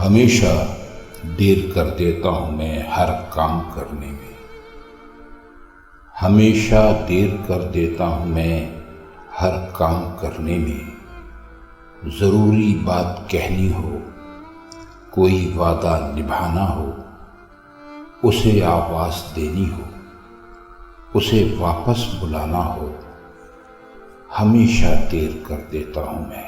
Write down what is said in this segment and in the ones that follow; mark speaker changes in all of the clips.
Speaker 1: हमेशा देर कर देता हूँ मैं हर काम करने में। हमेशा देर कर देता हूँ मैं हर काम करने में। ज़रूरी बात कहनी हो, कोई वादा निभाना हो, उसे आवाज़ देनी हो, उसे वापस बुलाना हो, हमेशा देर कर देता हूँ मैं।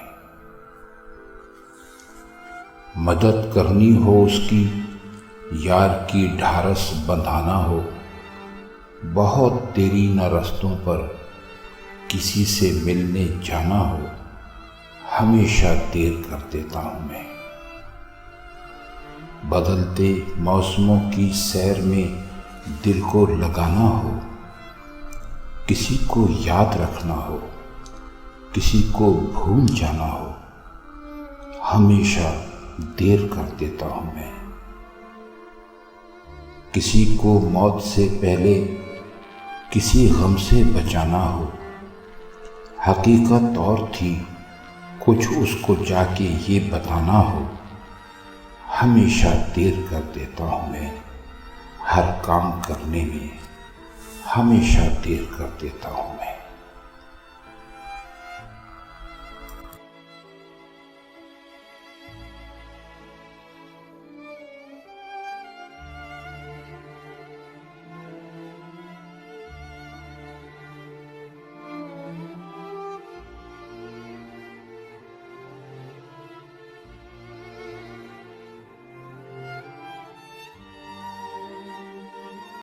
Speaker 1: मदद करनी हो उसकी, यार की ढारस बंधाना हो, बहुत देरी न रस्तों पर किसी से मिलने जाना हो, हमेशा देर कर देता हूँ मैं। बदलते मौसमों की सैर में दिल को लगाना हो, किसी को याद रखना हो, किसी को भूल जाना हो, हमेशा देर कर देता हूँ मैं। किसी को मौत से पहले किसी गम से बचाना हो, हकीकत और थी कुछ उसको जाके ये बताना हो, हमेशा देर कर देता हूँ मैं हर काम करने में, हमेशा देर कर देता हूँ मैं।